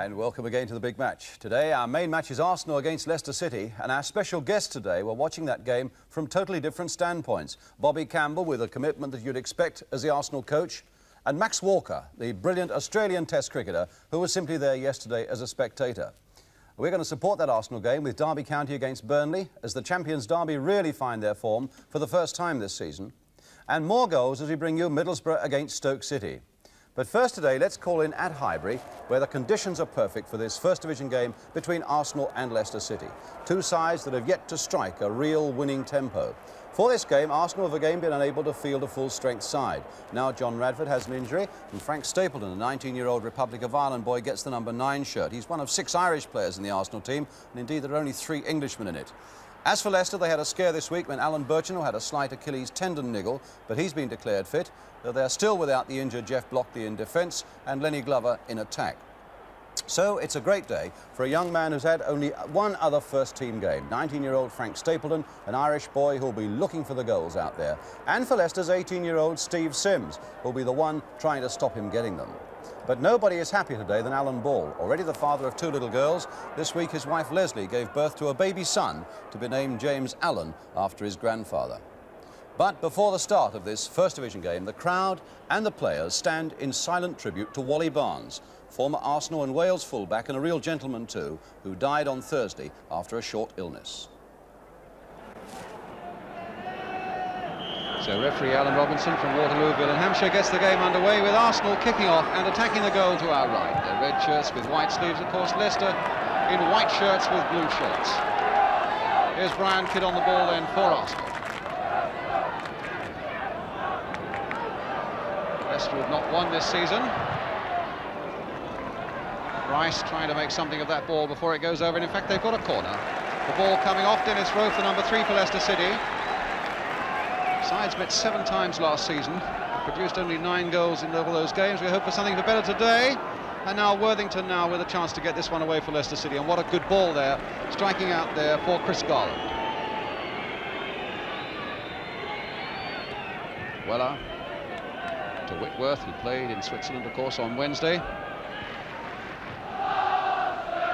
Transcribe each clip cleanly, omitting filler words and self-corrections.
And welcome again to the big match. Today our main match is Arsenal against Leicester City, and our special guests today were watching that game from totally different standpoints. Bobby Campbell, with a commitment that you'd expect as the Arsenal coach, and Max Walker, the brilliant Australian Test cricketer who was simply there yesterday as a spectator. We're going to support that Arsenal game with Derby County against Burnley as the champions Derby really find their form for the first time this season, and more goals as we bring you Middlesbrough against Stoke City. But first today, let's call in at Highbury, where the conditions are perfect for this First Division game between Arsenal and Leicester City. Two sides that have yet to strike a real winning tempo. For this game, Arsenal have again been unable to field a full-strength side. Now John Radford has an injury, and Frank Stapleton, a 19-year-old Republic of Ireland boy, gets the number 9 shirt. He's one of 6 Irish players in the Arsenal team, and indeed there are only 3 Englishmen in it. As for Leicester, they had a scare this week when Alan Birchinall had a slight Achilles tendon niggle, but he's been declared fit, though they're still without the injured Jeff Blockley in defence and Lenny Glover in attack. So it's a great day for a young man who's had only one other first-team game, 19-year-old Frank Stapleton, an Irish boy who'll be looking for the goals out there. And for Leicester's 18-year-old Steve Sims, who'll be the one trying to stop him getting them. But nobody is happier today than Alan Ball. Already the father of 2 little girls, this week his wife Leslie gave birth to a baby son to be named James Allen after his grandfather. But before the start of this First Division game, the crowd and the players stand in silent tribute to Wally Barnes, former Arsenal and Wales fullback and a real gentleman too, who died on Thursday after a short illness. So referee Alan Robinson from Waterlooville in Hampshire gets the game underway with Arsenal kicking off and attacking the goal to our right. Their red shirts with white sleeves, of course. Leicester in white shirts with blue shirts. Here's Brian Kidd on the ball then for Arsenal. Leicester have not won this season. Rice trying to make something of that ball before it goes over, and in fact they've got a corner. The ball coming off Dennis Rowe for number 3 for Leicester City. Sides met 7 times last season, produced only 9 goals in all those games. We hope for something better today. And now Worthington now with a chance to get this one away for Leicester City. And what a good ball there, striking out there for Chris Garland. Weller to Whitworth, who played in Switzerland, of course, on Wednesday.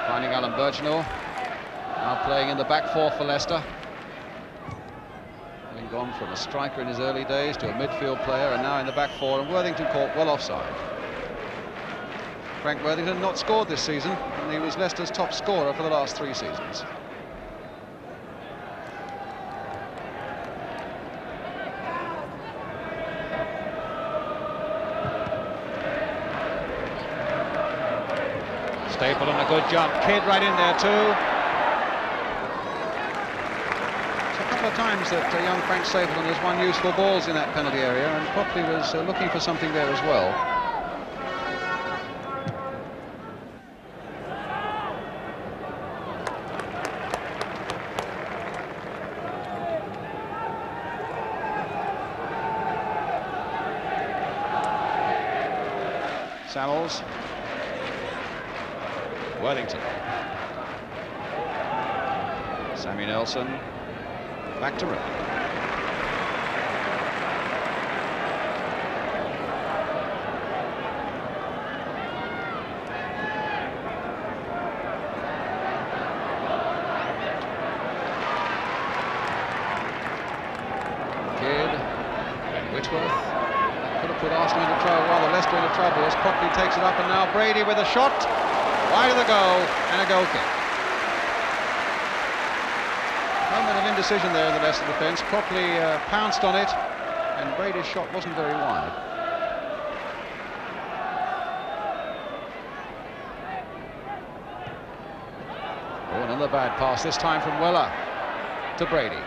Finding Alan Birchinall, now playing in the back 4 for Leicester. Having gone from a striker in his early days to a midfield player, and now in the back 4, and Worthington caught well offside. Frank Worthington not scored this season, and he was Leicester's top scorer for the last 3 seasons. Stapleton, a good jump. Kidd right in there too. A couple of times that young Frank Stapleton has won useful balls in that penalty area, and Copley was looking for something there as well. Samuels. Worthington. Sammy Nelson. Back to Rowe. Kidd and Whitworth. Could have put Arsenal into trouble, rather Leicester into trouble as Copley takes it up, and now Brady with a shot. Wide of the goal and a goal kick. A moment of indecision there in the Leicester defence. Copley pounced on it, and Brady's shot wasn't very wide. Oh, another bad pass, this time from Weller to Brady.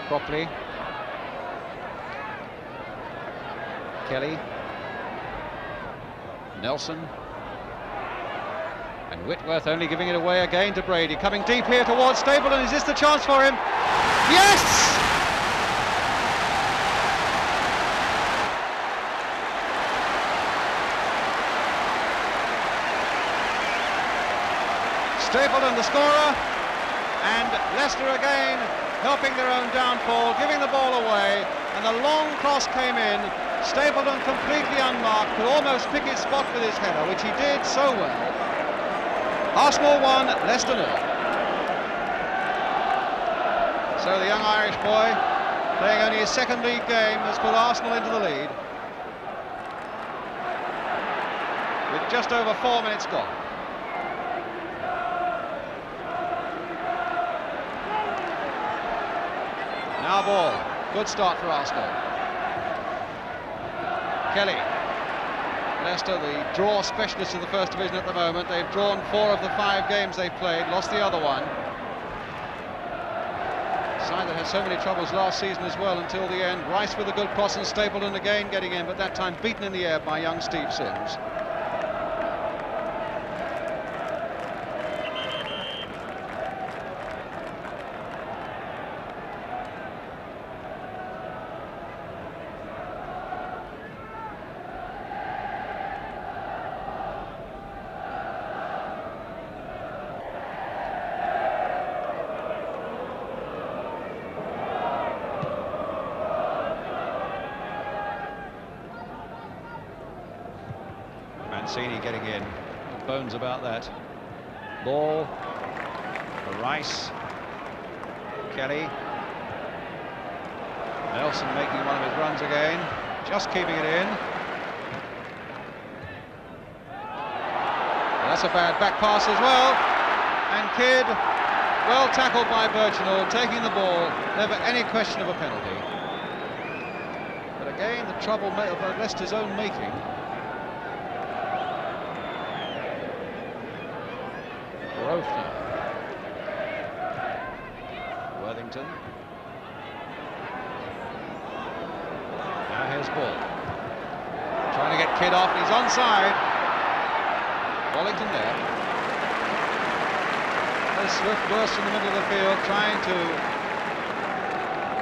Copley. Kelly. Nelson. And Whitworth only giving it away again to Brady. Coming deep here towards Stapleton. Is this the chance for him? Yes! Stapleton the scorer. And Leicester again helping their own downfall, giving the ball away. and a long cross came in. Stapleton, completely unmarked, could almost pick his spot with his header, which he did so well. Arsenal 1, Leicester 0. So the young Irish boy, playing only his second league game, has put Arsenal into the lead, with just over 4 minutes gone. Now ball. Good start for Arsenal. Kelly. Leicester, the draw specialists of the First Division at the moment. They've drawn 4 of the 5 games they've played, lost the other one. A side that had so many troubles last season as well until the end. Rice with a good cross and Stapleton again getting in, but that time beaten in the air by young Steve Sims. Mancini getting in, no bones about that. Ball for Rice. Kelly. Nelson making one of his runs again, just keeping it in. And that's a bad back pass as well. And Kidd, well tackled by Birchinall, taking the ball, never any question of a penalty. But again, the trouble of Leicester's own making. Worthington. Now here's Ball. Trying to get Kidd off, and he's onside. Wallington there. A swift burst in the middle of the field, trying to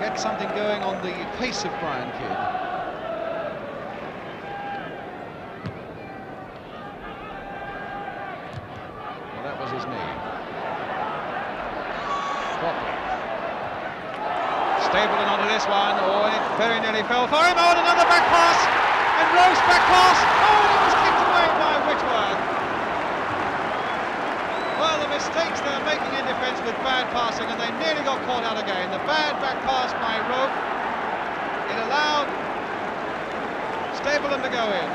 get something going on the pace of Brian Kidd. Well, that was his knee. Stapleton onto this one, oh, and it very nearly fell for him. Oh, and another back pass, and Rowe's back pass. Oh, and it was kicked away by Whitworth. Well, the mistakes they're making in defence with bad passing, and they nearly got caught out again. The bad back pass by Rowe, it allowed Stapleton to go in,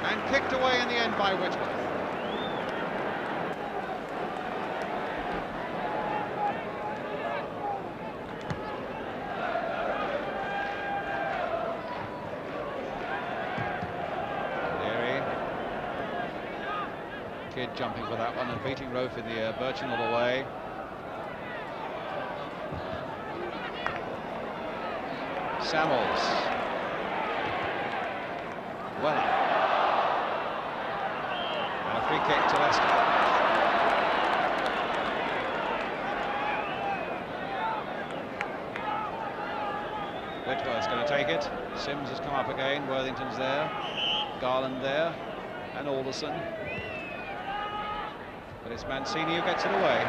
and kicked away in the end by Whitworth. Kidd jumping for that one and beating Rowe in the air, Birchinall away. Samuels. Well up. And a free kick to Leicester. Whitworth's going to take it. Sims has come up again. Worthington's there. Garland there. And Alderson. But it's Mancini who gets it away.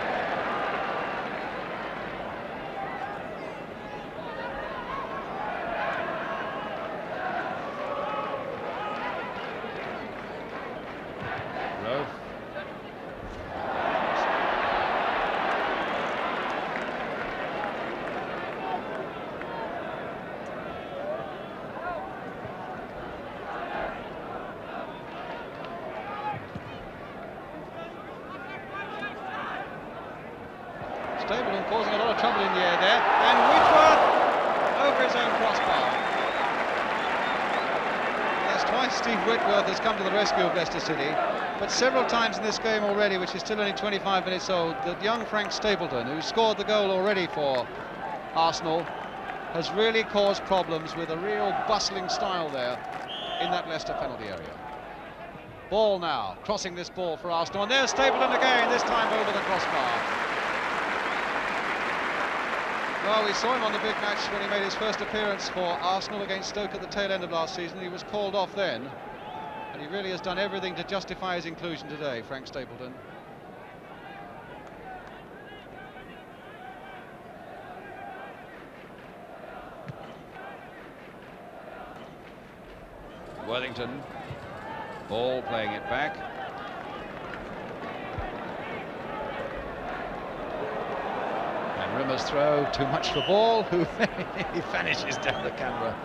Rowe. Stapleton causing a lot of trouble in the air there, and Whitworth over his own crossbar. That's twice Steve Whitworth has come to the rescue of Leicester City, but several times in this game already, which is still only 25 minutes old, that young Frank Stapleton, who scored the goal already for Arsenal, has really caused problems with a real bustling style there in that Leicester penalty area. Ball now, crossing this ball for Arsenal, and there's Stapleton again, this time over the crossbar. Well, we saw him on the big match when he made his first appearance for Arsenal against Stoke at the tail end of last season. He was called off then, and he really has done everything to justify his inclusion today, Frank Stapleton. Worthington, Ball playing it back. And Rimmer's throw, too much for Ball, who he vanishes down the camera.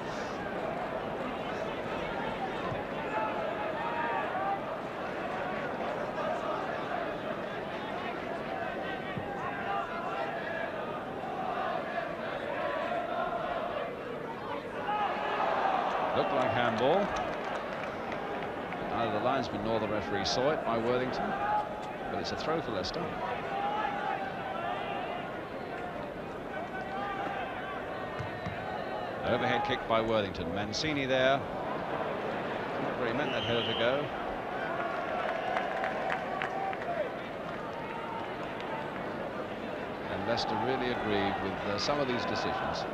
Looked like handball. Neither the linesman nor the referee saw it by Worthington, but it's a throw for Leicester. Overhead kick by Worthington. Mancini there. Not where he meant that header to go. And Leicester really aggrieved with some of these decisions.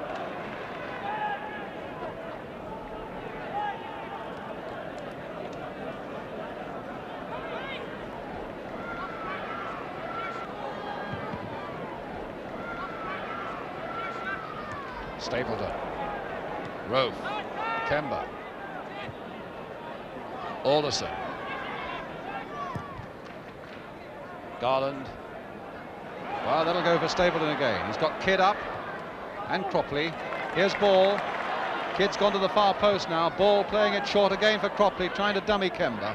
Stapleton, Rowe, Kemba, Alderson, Garland. Well, that'll go for Stapleton again. He's got Kidd up and Cropley. Here's Ball. Kidd's gone to the far post now. Ball playing it short again for Cropley, trying to dummy Kemba.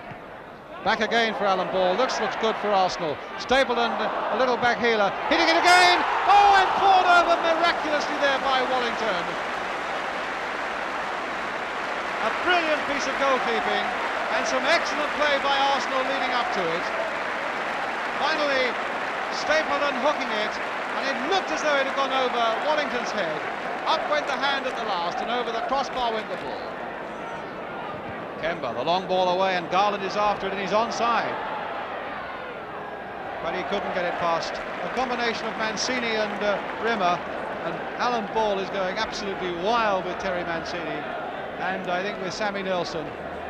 Back again for Alan Ball. Looks good for Arsenal. Stapleton, a little back heeler, hitting it again. Oh, and fought over miraculously there by Wallington. A brilliant piece of goalkeeping and some excellent play by Arsenal leading up to it. Finally, Stapleton hooking it, and it looked as though it had gone over Wallington's head. Up went the hand at the last, and over the crossbar went the ball. Kemba, the long ball away, and Garland is after it, and he's onside. But he couldn't get it past. A combination of Mancini and Rimmer, and Alan Ball is going absolutely wild with Terry Mancini, and I think with Sammy Nelson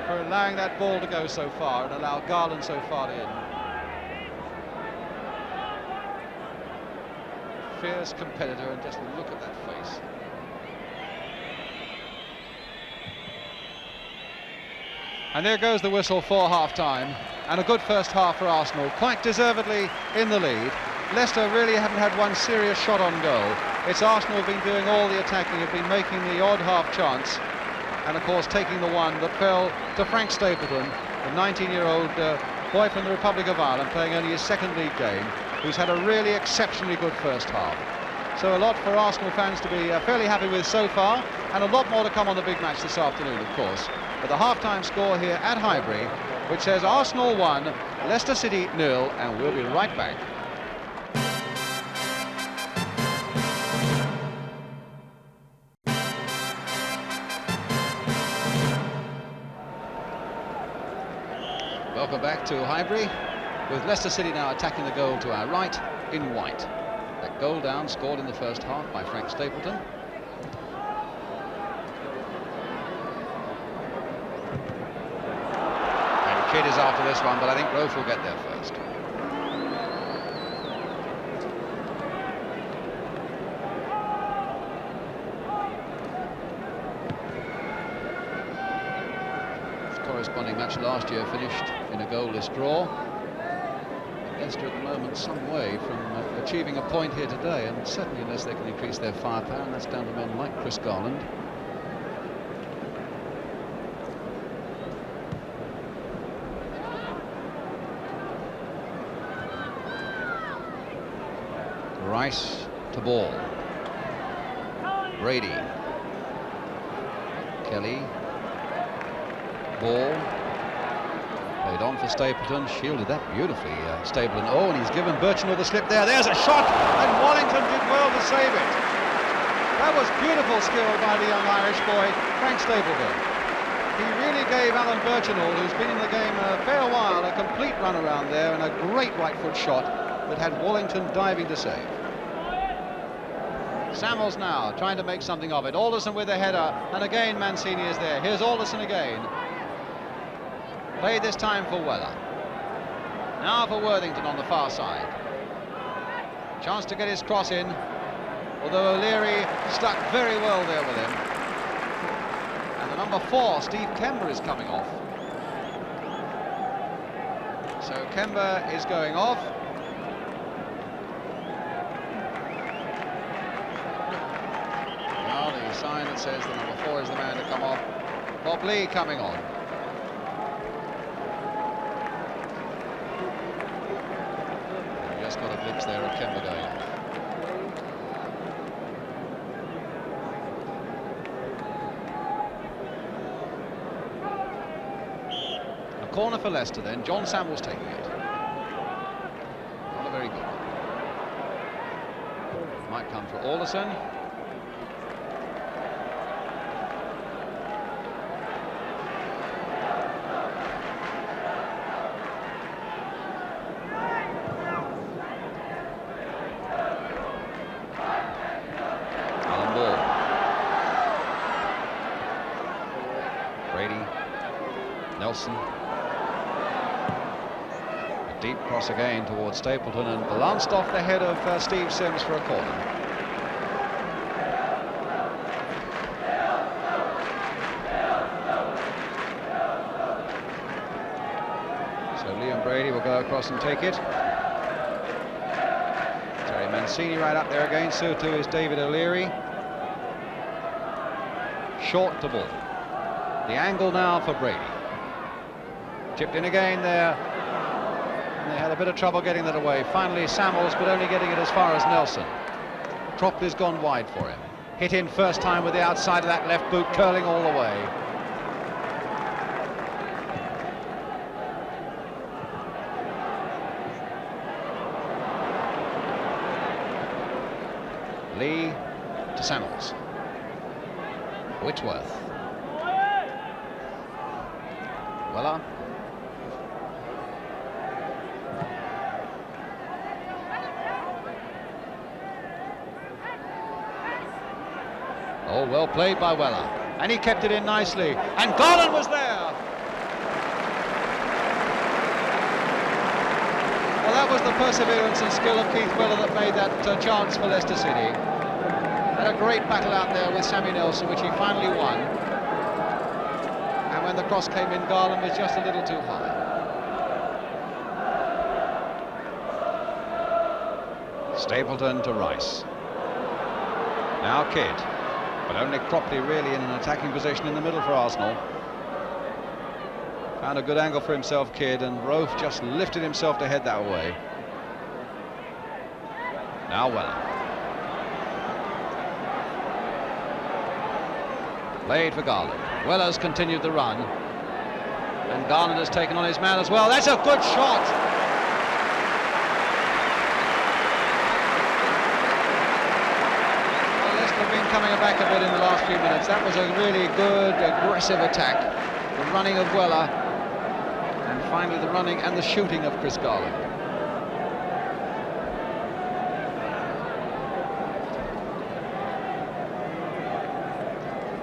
for allowing that ball to go so far and allow Garland so far in. Fierce competitor, and just look at that face. And there goes the whistle for half-time, and a good first half for Arsenal, quite deservedly in the lead. Leicester really haven't had one serious shot on goal. It's Arsenal who've been doing all the attacking, have been making the odd half chance, and of course taking the one that fell to Frank Stapleton, the 19-year-old boy from the Republic of Ireland, playing only his second league game, who's had a really exceptionally good first half. So a lot for Arsenal fans to be fairly happy with so far, and a lot more to come on the big match this afternoon, of course. But the half-time score here at Highbury, which says Arsenal 1, Leicester City 0, and we'll be right back. Welcome back to Highbury, with Leicester City now attacking the goal to our right in white. That goal down scored in the first half by Frank Stapleton. And Kidd is after this one, but I think Rowe will get there first. The corresponding match last year finished in a goalless draw. Leicester at the moment some way from achieving a point here today, and certainly unless they can increase their firepower, and that's down to men like Chris Garland. Rice to Ball. Brady. Kelly. Ball. Played on for Stapleton, shielded that beautifully, Stapleton. Oh, and he's given Birchinall the slip there. There's a shot, and Wallington did well to save it. That was beautiful skill by the young Irish boy, Frank Stapleton. He really gave Alan Birchinall, who's been in the game a fair while, a complete run around there, and a great right foot shot that had Wallington diving to save. Samuels now trying to make something of it. Alderson with a header, and again Mancini is there. Here's Alderson again. Played this time for Weller. Now for Worthington on the far side. Chance to get his cross in, although O'Leary stuck very well there with him. And the Number 4, Steve Kember, is coming off. So Kember is going off. Now the sign that says the number 4 is the man to come off. Bob Lee coming on. Just got a glimpse there of Kember going off. Corner for Leicester then, John Samuels taking it. Not a very good one. Might come for Alderson. Alan Ball. Brady. Nelson. Deep cross again towards Stapleton and bounced off the head of Steve Sims for a corner. So Liam Brady will go across and take it. Terry Mancini right up there again, so too is David O'Leary. Short to ball. The angle now for Brady. Chipped in again there. They had a bit of trouble getting that away. Finally Samuels, but only getting it as far as Nelson. Cropley's gone wide for him. Hit in first time with the outside of that left boot, curling all the way. Lee to Samuels. Whitworth. Weller. Oh, well played by Weller, and he kept it in nicely, and Garland was there. Well, that was the perseverance and skill of Keith Weller that made that chance for Leicester City. Had a great battle out there with Sammy Nelson, which he finally won. And when the cross came in, Garland was just a little too high. Stapleton to Rice. Now Kidd. But only Cropley really in an attacking position in the middle for Arsenal. Found a good angle for himself, Kidd, and Rofe just lifted himself to head that way. Now Weller. Played for Garland. Weller's continued the run. And Garland has taken on his man as well. That's a good shot! Coming back a bit in the last few minutes. That was a really good, aggressive attack. The running of Weller, and finally the running and the shooting of Chris Garland.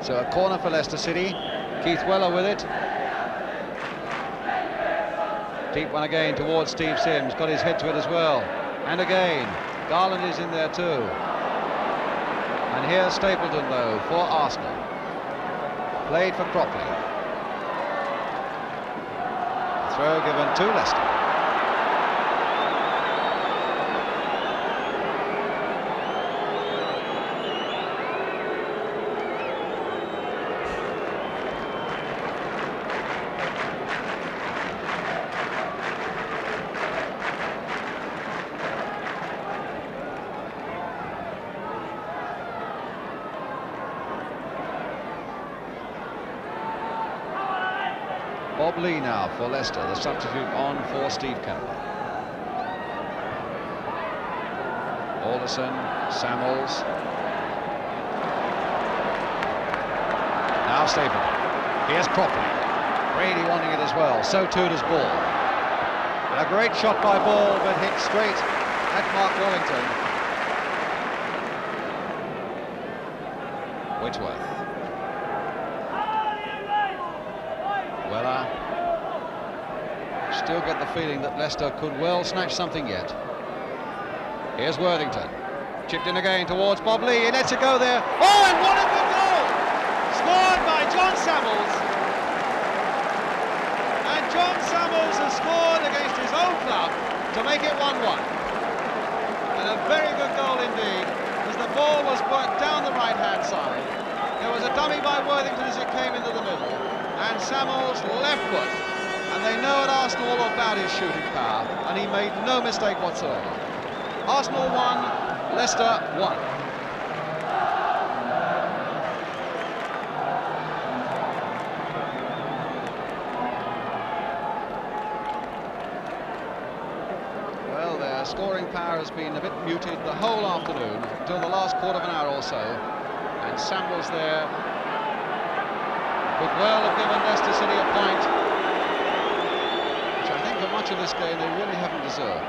So a corner for Leicester City. Keith Weller with it. Deep one again towards Steve Sims. Got his head to it as well. And again, Garland is in there too. And here's Stapleton, though, for Arsenal. Played for Cropley. Throw given to Leicester. Bob Lee now for Leicester, the substitute on for Steve Campbell. Alderson, Samuels. Now Stapleton. Here's Cropley. Brady wanting it as well, so too does Ball. And a great shot by Ball, but hit straight at Mark Wellington. Whitworth. Weller. Still get the feeling that Leicester could well snatch something yet. Here's Worthington. Chipped in again towards Bob Lee. He lets it go there. Oh, and what a good goal! Scored by John Samuels. has scored against his own club to make it 1-1. And a very good goal indeed, as the ball was worked down the right-hand side. There was a dummy by Worthington as it came into the middle, and Samuel's left foot. And they know at Arsenal all about his shooting power, and he made no mistake whatsoever. Arsenal 1, Leicester 1. Well, their scoring power has been a bit muted the whole afternoon, until the last quarter of an hour or so. And Samuel's there could well have given Leicester City a point, which I think for much of this game they really haven't deserved.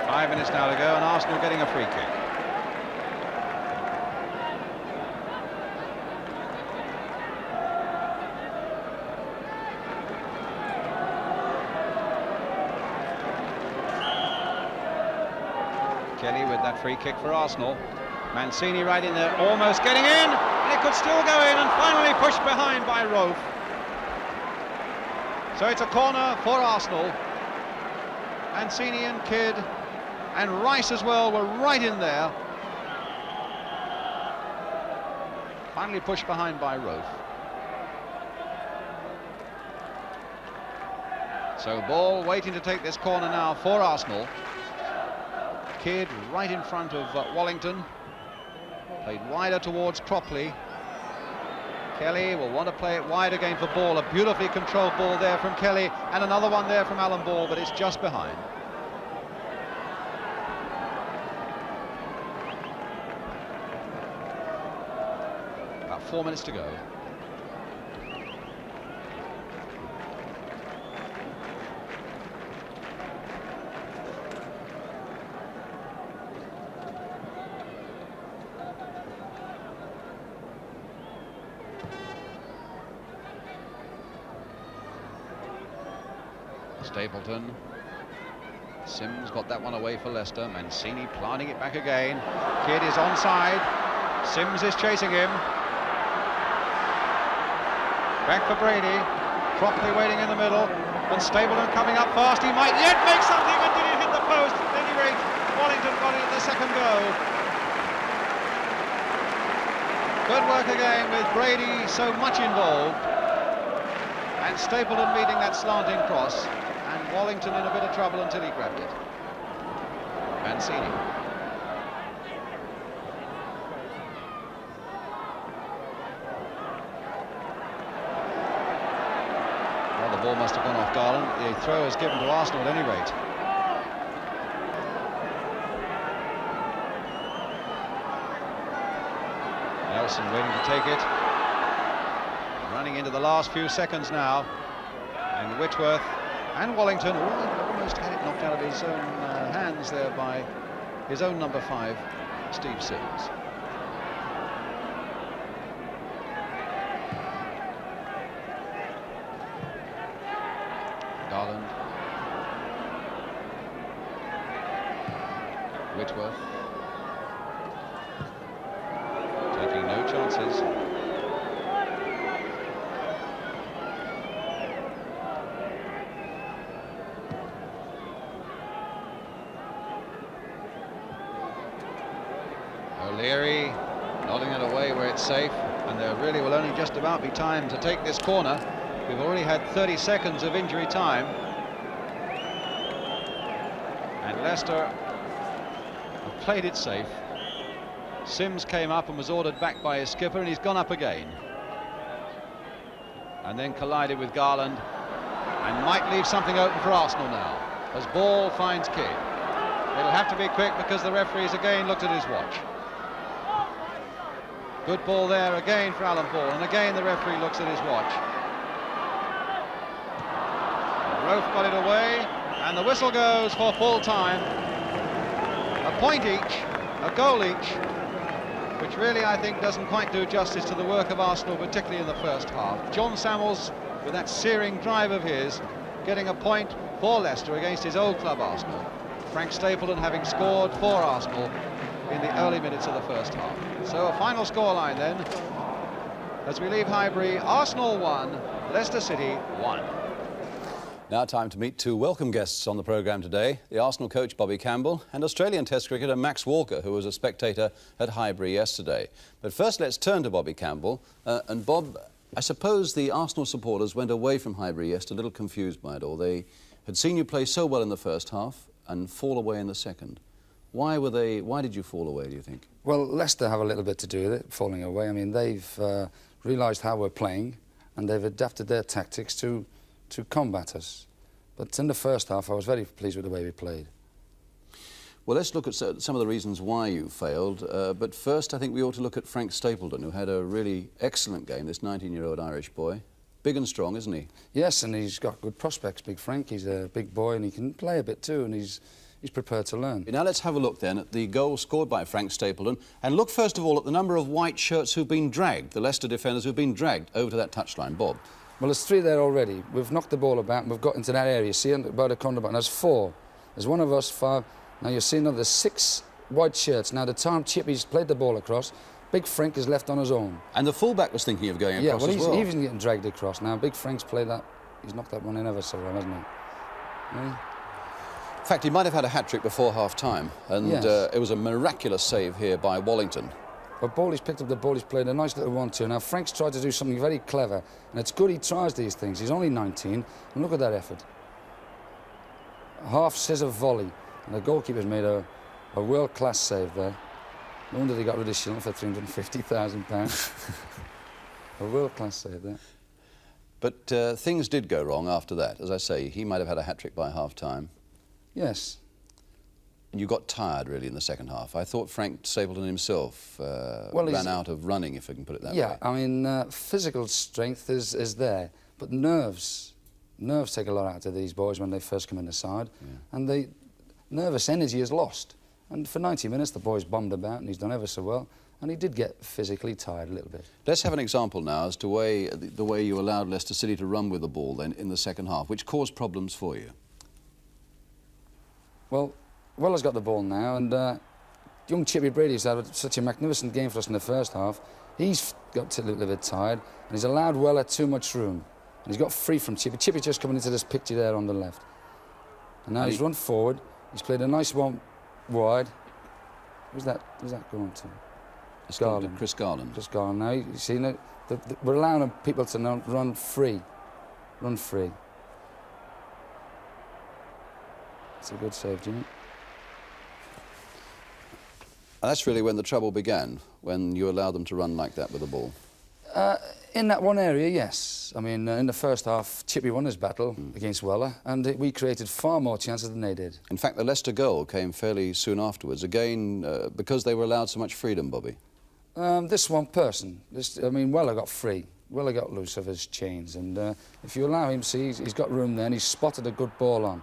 Five minutes now to go, and Arsenal getting a free kick. Kelly with that free kick for Arsenal. Mancini right in there, almost getting in, and it could still go in, and finally pushed behind by Rowe. So it's a corner for Arsenal. Mancini and Kidd and Rice as well were right in there. Finally pushed behind by Rowe. So ball waiting to take this corner now for Arsenal. Kidd right in front of Wallington. Played wider towards Cropley. Kelly will want to play it wide again for Ball. A beautifully controlled ball there from Kelly, and another one there from Alan Ball, but it's just behind. About 4 minutes to go. Stapleton. Sims got that one away for Leicester. Mancini planting it back again. Kidd is onside. Sims is chasing him. Back for Brady. Cropley waiting in the middle. And Stapleton coming up fast. He might yet make something, and did it hit the post? At any rate, Wallington got it at the second go. Good work again with Brady so much involved. And Stapleton meeting that slanting cross. And Wallington in a bit of trouble until he grabbed it. Mancini. Well, the ball must have gone off Garland. The throw is given to Arsenal at any rate. Nelson waiting to take it. Running into the last few seconds now. And Whitworth and Wallington almost had it knocked out of his own hands there by his own number 5, Steve Sims. Garland. Whitworth. Taking no chances. O'Leary nodding it away where it's safe, and there really will only just about be time to take this corner. We've already had 30 seconds of injury time, and Leicester have played it safe. Sims came up and was ordered back by his skipper, and he's gone up again, and then collided with Garland, and might leave something open for Arsenal now as Ball finds Kidd. It'll have to be quick because the referee's again looked at his watch. Good ball there again for Alan Ball, and again the referee looks at his watch. Rowe got it away, and the whistle goes for full time. A point each, a goal each, which really I think doesn't quite do justice to the work of Arsenal, particularly in the first half. John Samuels, with that searing drive of his, getting a point for Leicester against his old club Arsenal. Frank Stapleton having scored for Arsenal in the early minutes of the first half. So a final scoreline then. As we leave Highbury, Arsenal 1, Leicester City 1. Now time to meet two welcome guests on the programme today, the Arsenal coach Bobby Campbell and Australian Test cricketer Max Walker, who was a spectator at Highbury yesterday. But first let's turn to Bobby Campbell. And Bob, I suppose the Arsenal supporters went away from Highbury yesterday a little confused by it all. They had seen you play so well in the first half and fall away in the second. Why did you fall away, do you think? Well, Leicester have a little bit to do with it, falling away. I mean, they've realised how we're playing and they've adapted their tactics to combat us. But in the first half, I was very pleased with the way we played. Well, let's look at some of the reasons why you failed. But first, I think we ought to look at Frank Stapleton, who had a really excellent game, this 19-year-old Irish boy. Big and strong, isn't he? Yes, and he's got good prospects, Big Frank. He's a big boy and he can play a bit too, and he's prepared to learn. Now let's have a look then at the goal scored by Frank Stapleton, and look first of all at the number of white shirts who've been dragged, the Leicester defenders who've been dragged over to that touchline. Bob? Well, there's 3 there already. We've knocked the ball about and we've got into that area. See, about a corner button, there's 4. There's one of us, 5. Now you're seeing there's 6 white shirts. Now the time Chippy's played the ball across, Big Frank is left on his own. And the fullback was thinking of going across as well. Yeah, well, he's getting dragged across. Now Big Frank's played that. He's knocked that one in ever so well, hasn't he? Yeah. In fact, he might have had a hat-trick before half-time, and Yes. It was a miraculous save here by Wallington. But Bowley's picked up the ball, he's played a nice little 1-2. Now Frank's tried to do something very clever, and it's good he tries these things. He's only 19, and look at that effort. A half-scissor volley, and the goalkeeper's made a world-class save there. No wonder they got rid of Shilton for £350,000. A world-class save there. But things did go wrong after that. As I say, he might have had a hat-trick by half-time. Yes. And you got tired, really, in the second half. I thought Frank Stapleton himself ran out of running, if I can put it that way. Yeah, I mean, physical strength is there, but nerves take a lot out of these boys when they first come in the side, and nervous energy is lost. And for 90 minutes, the boy's bombed about, and he's done ever so well, and he did get physically tired a little bit. Let's have an example now as to the way you allowed Leicester City to run with the ball then in the second half, which caused problems for you. Well, Weller's got the ball now, and young Chippy Brady's had such a magnificent game for us in the first half. He's got a little bit tired, and he's allowed Weller too much room. And he's got free from Chippy. Chippy just coming into this picture there on the left. And now he's run forward. He's played a nice one wide. Who's that going to? Garland. Chris Garland. Chris Garland. Now, you see, we're allowing people to now run free. Run free. It's a good save, Jimmy. And that's really when the trouble began, when you allowed them to run like that with the ball. In that one area, yes. I mean, in the first half, Chippy won his battle against Weller, and we created far more chances than they did. In fact, the Leicester goal came fairly soon afterwards, again, because they were allowed so much freedom, Bobby. This one person, I mean, Weller got free. Weller got loose of his chains, and if you allow him, see, he's got room there, and he's spotted a good ball on.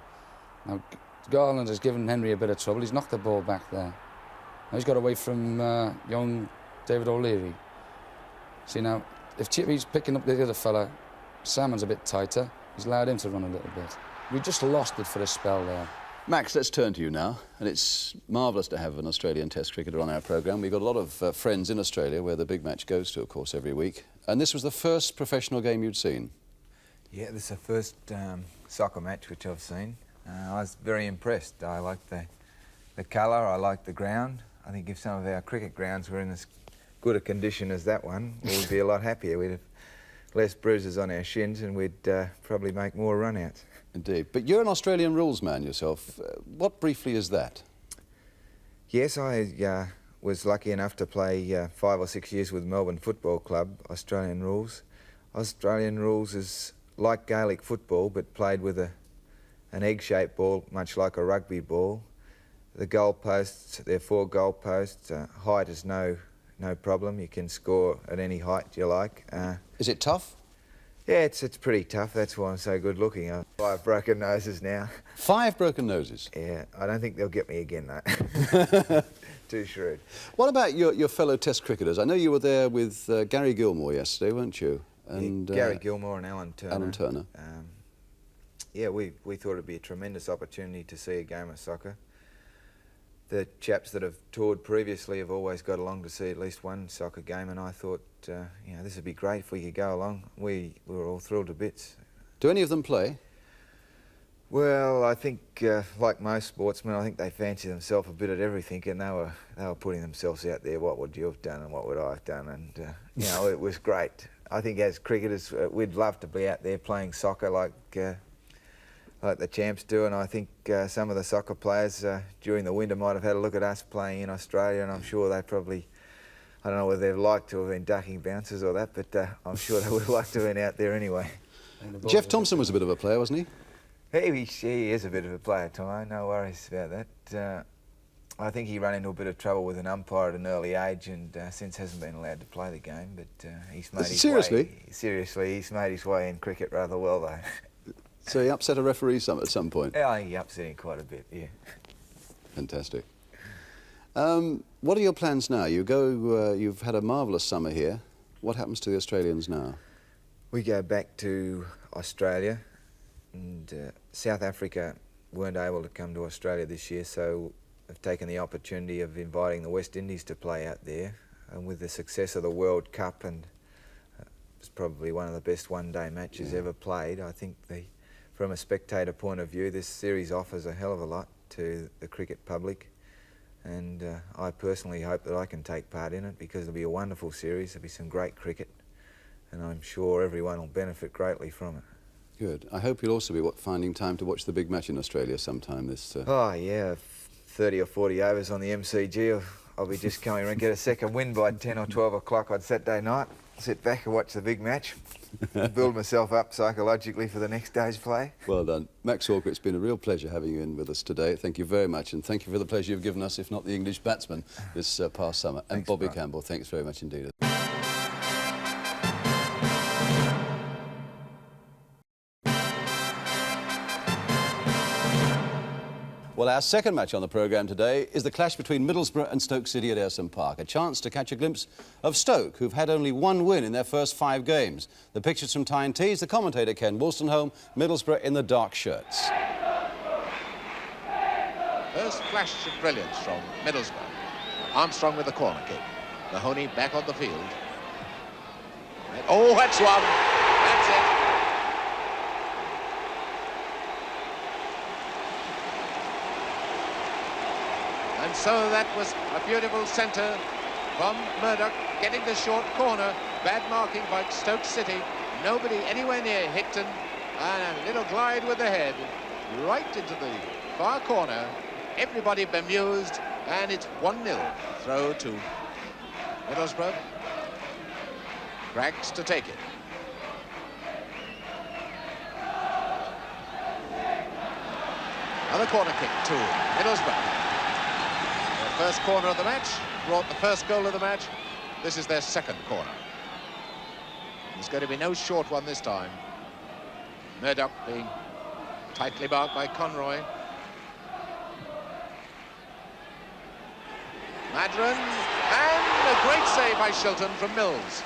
Now, Garland has given Henry a bit of trouble. He's knocked the ball back there. Now he's got away from young David O'Leary. See now, if Chippy's picking up the other fella, Salmon's a bit tighter. He's allowed him to run a little bit. We just lost it for a spell there. Max, let's turn to you now. And it's marvellous to have an Australian Test cricketer on our programme. We've got a lot of friends in Australia where the big match goes to, of course, every week. And this was the first professional game you'd seen. Yeah, this is the first soccer match which I've seen. I was very impressed. I liked the colour, I liked the ground. I think if some of our cricket grounds were in as good a condition as that one, we'd be a lot happier. We'd have less bruises on our shins and we'd probably make more run-outs. Indeed. But you're an Australian rules man yourself. What briefly is that? Yes, I was lucky enough to play 5 or 6 years with Melbourne Football Club, Australian rules. Australian rules is like Gaelic football but played with an egg-shaped ball, much like a rugby ball. The goalposts, there are 4 goalposts. Height is no problem. You can score at any height you like. Is it tough? Yeah, it's pretty tough. That's why I'm so good looking. I've 5 broken noses now. 5 broken noses? Yeah, I don't think they'll get me again, though. Too shrewd. What about your fellow Test cricketers? I know you were there with Gary Gilmore yesterday, weren't you? And Gary Gilmore and Alan Turner. Alan Turner. Yeah, we thought it'd be a tremendous opportunity to see a game of soccer. the chaps that have toured previously have always got along to see at least one soccer game, and I thought, you know, this would be great if we could go along. We were all thrilled to bits. Do any of them play? Well, I think, like most sportsmen, I think they fancy themselves a bit at everything, and they were putting themselves out there. What would you have done, and what would I have done? And you know, it was great. I think as cricketers, we'd love to be out there playing soccer like the champs do, and I think some of the soccer players during the winter might have had a look at us playing in Australia, and I'm sure they probably, I don't know whether they'd like to have been ducking bouncers or that, but I'm sure they would like to have been out there anyway. Jeff Thompson was a bit of a player, wasn't he? He is a bit of a player, Tom, no worries about that. I think he ran into a bit of trouble with an umpire at an early age, and since hasn't been allowed to play the game, but he's made his way. Seriously, he's made his way in cricket rather well, though. So he upset a referee at some point? Yeah, he upset him quite a bit, yeah. Fantastic. What are your plans now? You've had a marvellous summer here. What happens to the Australians now? We go back to Australia, and South Africa weren't able to come to Australia this year, so I've taken the opportunity of inviting the West Indies to play out there. And with the success of the World Cup, and it's probably one of the best one-day matches ever played, I think from a spectator point of view, this series offers a hell of a lot to the cricket public. And I personally hope that I can take part in it, because it'll be a wonderful series, there'll be some great cricket, and I'm sure everyone will benefit greatly from it. Good. I hope you'll also be finding time to watch the big match in Australia sometime this... Oh, yeah, 30 or 40 overs on the MCG. I'll be just coming and get a second win by 10 or 12 o'clock on Saturday night. Sit back and watch the big match. Build myself up psychologically for the next day's play. Well done. Max Hawker, it's been a real pleasure having you in with us today. Thank you very much, and thank you for the pleasure you've given us, if not the English batsman, this past summer. And Thanks, Bobby Brian. Campbell, thanks very much indeed. Well, our second match on the programme today is the clash between Middlesbrough and Stoke City at Ayresome Park. A chance to catch a glimpse of Stoke, who've had only one win in their first 5 games. The pictures from Tyne Tees, the commentator Ken Wolstenholme, Middlesbrough in the dark shirts. First flash of brilliance from Middlesbrough. Armstrong with the corner kick. Mahoney back on the field. Oh, that's one. That's it. And so that was a beautiful centre from Murdoch, getting the short corner. Bad marking by Stoke City. Nobody anywhere near Hickton. And a little glide with the head right into the far corner. Everybody bemused, and it's 1-0. Throw to Middlesbrough. Craggs to take it. Another corner kick to Middlesbrough. Their first corner of the match, brought the first goal of the match. This is their second corner. There's going to be no short one this time. Murdoch being tightly marked by Conroy. Madron, and a great save by Shilton from Mills.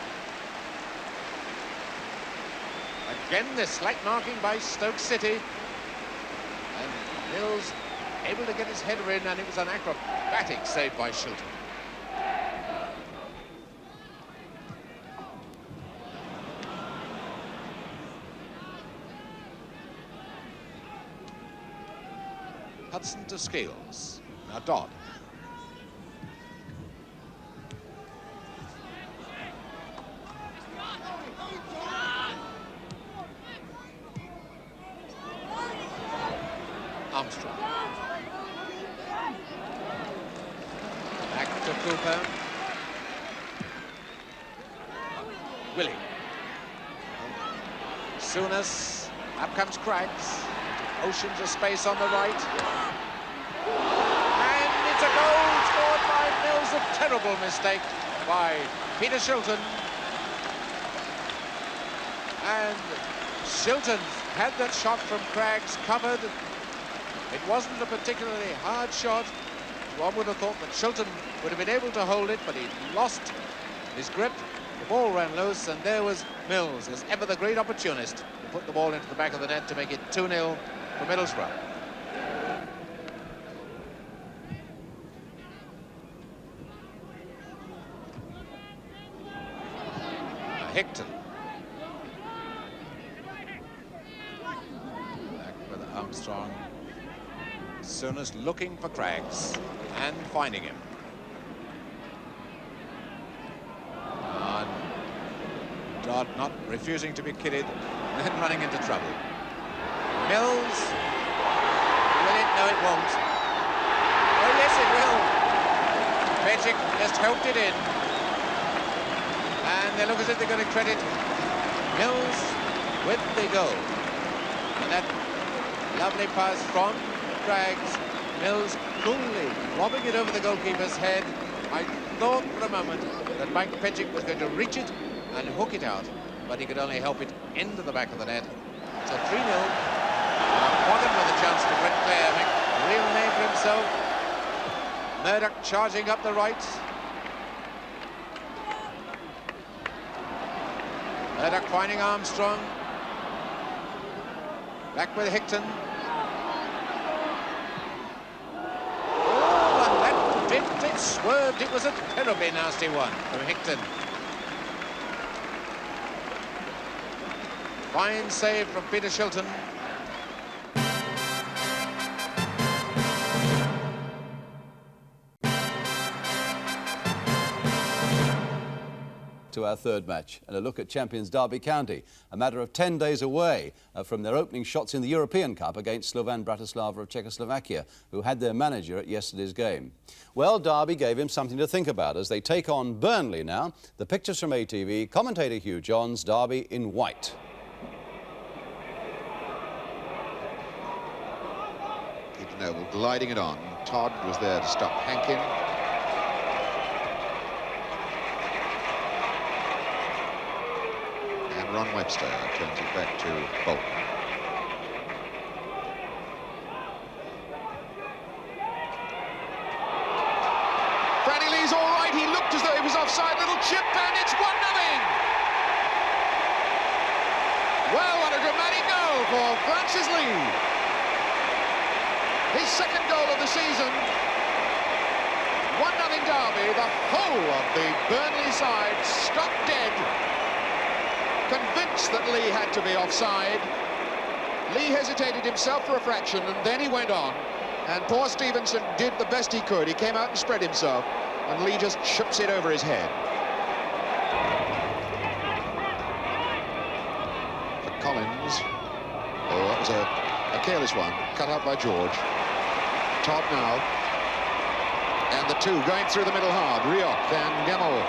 Again, this slight marking by Stoke City. And Mills able to get his header in, and it was an acrobatic save by Shilton. Hudson to Scales. Now Dodd. Armstrong. Back to Cooper. Willie. Souness. Up comes Craggs. Oceans of space on the right. And it's a goal scored by Mills. A terrible mistake by Peter Shilton. And Shilton had that shot from Craggs covered. It wasn't a particularly hard shot. One would have thought that Shilton would have been able to hold it, but he lost his grip. The ball ran loose, and there was Mills, as ever the great opportunist, to put the ball into the back of the net to make it 2-0 for Middlesbrough. Hickton. Back with Armstrong. Soonest looking for Craggs and finding him. Dodd not refusing to be kidded, then running into trouble. Mills. Will it? No, it won't. Oh, yes, it will. Magic just helped it in. And they look as if they're going to credit Mills with the goal. And that lovely pass from Craggs. Mills coolly lobbing it over the goalkeeper's head. I thought for a moment that Mike Pedgick was going to reach it and hook it out, but he could only help it into the back of the net. So 3-0. Morgan with a chance to win clear, make a real name for himself. Murdoch charging up the right. Murdoch finding Armstrong. Back with Hickton. Oh, and that it swerved. It was a terribly nasty one from Hickton. Fine save from Peter Shilton. To our third match and a look at champions Derby County, a matter of 10 days away from their opening shots in the European Cup against Slovan Bratislava of Czechoslovakia, who had their manager at yesterday's game. Well, Derby gave him something to think about as they take on Burnley now. The pictures from ATV, commentator Hugh Johns, Derby in white. Noble gliding it on. Todd was there to stop Hankin. And Ron Webster turns it back to Bolton. Franny Lee's all right. He looked as though he was offside. Little chip, and it's 1-0. Well, what a dramatic goal for Francis Lee. His second goal of the season. 1-0 Derby. The whole of the Burnley side stopped dead, convinced that Lee had to be offside. Lee hesitated himself for a fraction, and then he went on. And poor Stevenson did the best he could. He came out and spread himself, and Lee just chips it over his head. For Collins. Oh, that was a careless one, cut out by George. Todd now, and the two going through the middle hard. Rioch and Gemmell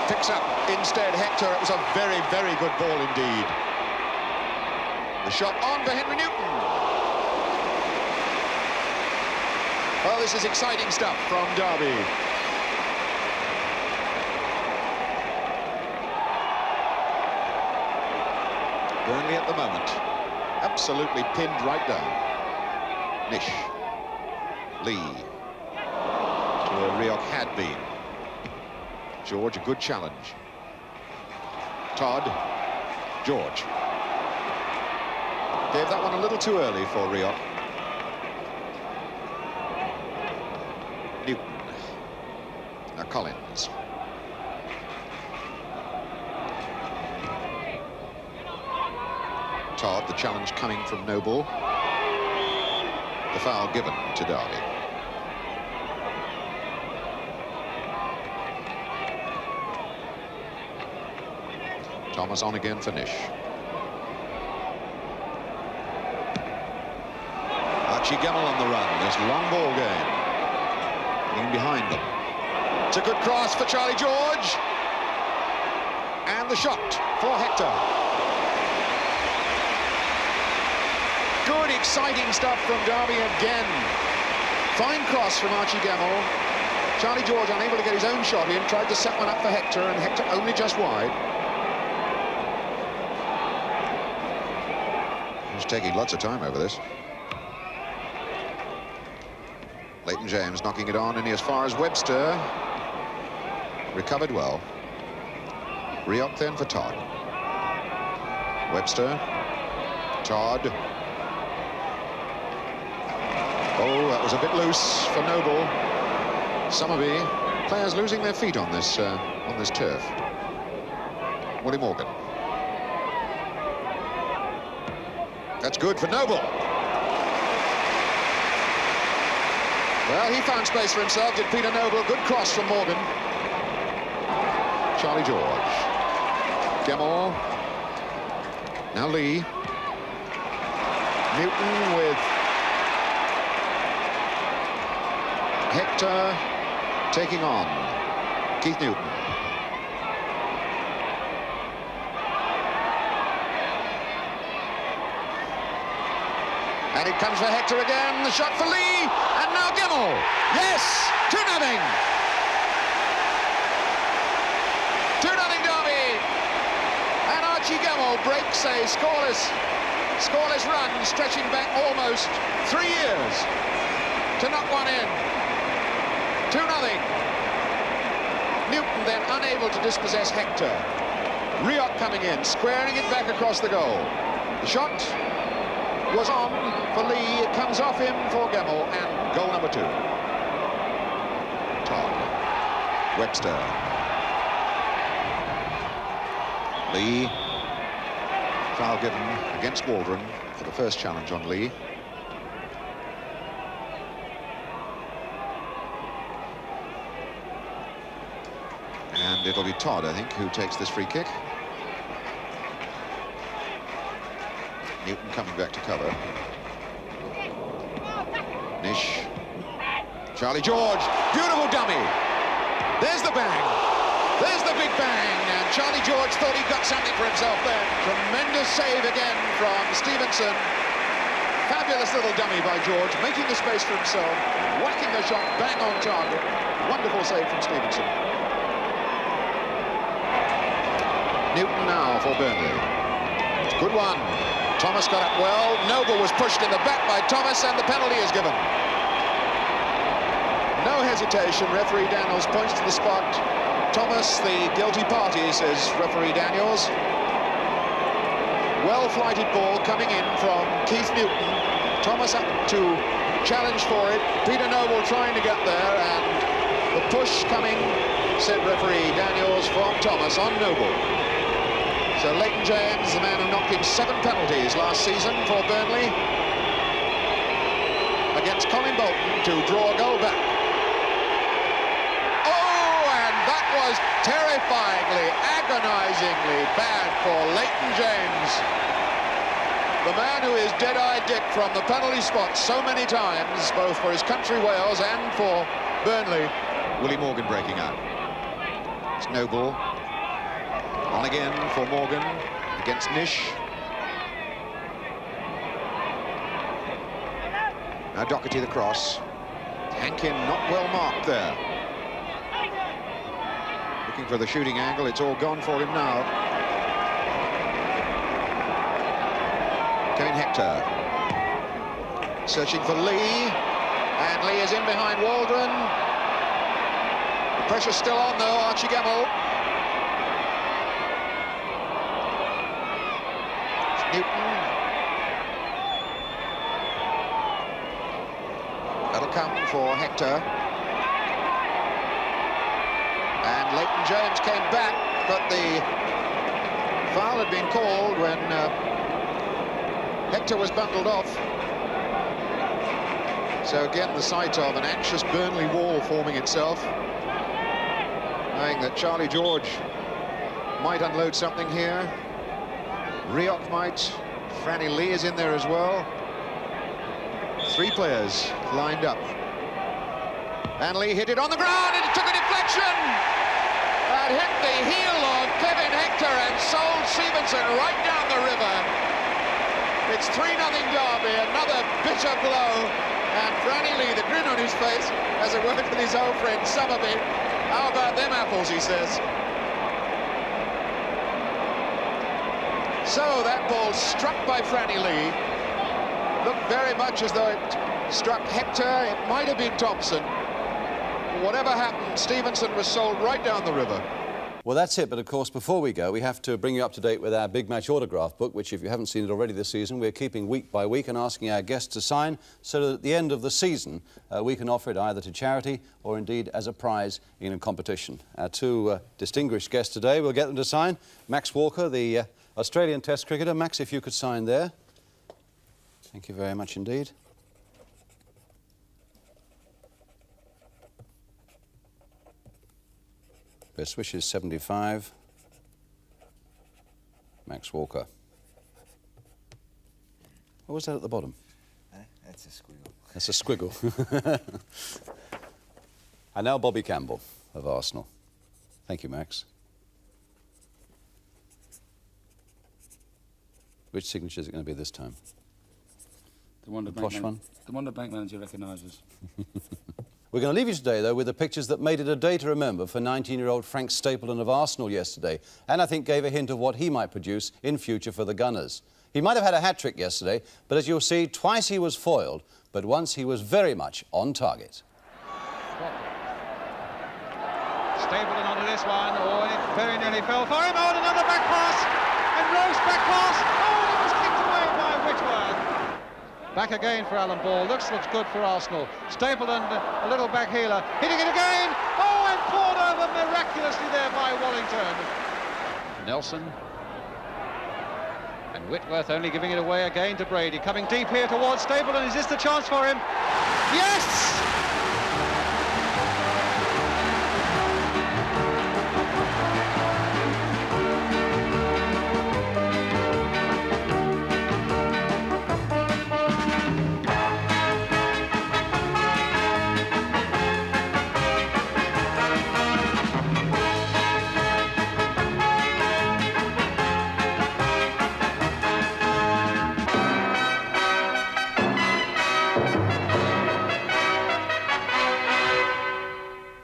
picks up instead Hector. It was a very, very good ball indeed. The shot on for Henry Newton. Well, this is exciting stuff from Derby. Burnley at the moment absolutely pinned right down. Nish. Lee to where Rioch had been. George, a good challenge. Todd. George. Gave that one a little too early for Rioch. Newton. Now Collins. Todd, the challenge coming from Noble. The foul given to Derby. Thomas on again for Nish. Archie Gemmell on the run. This long ball game. In behind them. It's a good cross for Charlie George. And the shot for Hector. Good, exciting stuff from Derby again. Fine cross from Archie Gemmell. Charlie George unable to get his own shot in, tried to set one up for Hector, and Hector only just wide. He's taking lots of time over this. Leighton James knocking it on, and as far as Webster. Recovered well. Rioch then for Todd. Webster. Todd. Oh, that was a bit loose for Noble. Summerby, players losing their feet on this turf. Willie Morgan. That's good for Noble. Well, he found space for himself, did Peter Noble. Good cross from Morgan. Charlie George. Gemmell. Now Lee. Newton with Hector taking on Keith Newton. And it comes for Hector again, the shot for Lee, and now Gemmell. Yes, 2-0. 2-0 Derby. And Archie Gemmell breaks a scoreless run, stretching back almost 3 years to knock one in. 2-0. Newton then unable to dispossess Hector. Rioch coming in, squaring it back across the goal. The shot was on for Lee. It comes off him for Gemmell, and goal number 2. Todd. Webster. Lee. Foul given against Waldron for the first challenge on Lee. And it'll be Todd, I think, who takes this free kick. Newton coming back to cover. Nish. Charlie George, beautiful dummy. There's the bang. There's the big bang. And Charlie George thought he got something for himself there. Tremendous save again from Stevenson. Fabulous little dummy by George, making the space for himself, whacking the shot bang on target. Wonderful save from Stevenson. Newton now for Burnley. Good one. Thomas got up well. Noble was pushed in the back by Thomas, and the penalty is given. No hesitation. Referee Daniels points to the spot. Thomas, the guilty party, says referee Daniels. Well-flighted ball coming in from Keith Newton. Thomas up to challenge for it. Peter Noble trying to get there, and the push coming, said referee Daniels, from Thomas on Noble. So Leighton James, the man who knocked in 7 penalties last season for Burnley, against Colin Bolton to draw a goal back. Oh, and that was terrifyingly, agonizingly bad for Leighton James. The man who is Dead-Eye Dick from the penalty spot so many times, both for his country Wales and for Burnley. Willie Morgan breaking out. It's Noble. On again for Morgan against Nish. Now Doherty the cross. Hankin not well marked there. Looking for the shooting angle. It's all gone for him now. Kevin Hector. Searching for Lee. And Lee is in behind Waldron. The pressure's still on though, Archie Gemmell. Newton. That'll come for Hector. And Leighton James came back, but the foul had been called when Hector was bundled off. So again, the sight of an anxious Burnley wall forming itself, knowing that Charlie George might unload something here. Rioch might. Franny Lee is in there as well. 3 players lined up. And Lee hit it on the ground, and it took a deflection. That hit the heel of Kevin Hector and sold Stevenson right down the river. It's 3-0 Derby, another bitter blow. And Franny Lee, the grin on his face, has a word with his old friend Summerby. How about them apples, he says. So that ball struck by Franny Lee. Looked very much as though it struck Hector. It might have been Thompson. Whatever happened, Stevenson was sold right down the river. Well, that's it, but of course, before we go, we have to bring you up to date with our big match autograph book, which, if you haven't seen it already this season, we're keeping week by week and asking our guests to sign so that at the end of the season, we can offer it either to charity or indeed as a prize in a competition. Our two distinguished guests today, we'll get them to sign. Max Walker, the Australian Test cricketer. Max, if you could sign there. Thank you very much indeed. Best wishes, 75. Max Walker. What was that at the bottom? That's a squiggle. That's a squiggle. And now Bobby Campbell of Arsenal. Thank you, Max. Which signature is it going to be this time? The one the bank manager recognises. We're going to leave you today, though, with the pictures that made it a day to remember for 19-year-old Frank Stapleton of Arsenal yesterday, and I think gave a hint of what he might produce in future for the Gunners. He might have had a hat-trick yesterday, but as you'll see, twice he was foiled, but once he was very much on target. Stapleton onto this one. Oh, and it very nearly fell for him. Oh, and another back pass. And Rowe's back pass. Oh, and it was kicked away by Whitworth. Back again for Alan Ball. Looks good for Arsenal. Stapleton, a little back heeler. Hitting it again. Oh, and poured over miraculously there by Wallington. Nelson. And Whitworth only giving it away again to Brady. Coming deep here towards Stapleton. Is this the chance for him? Yes!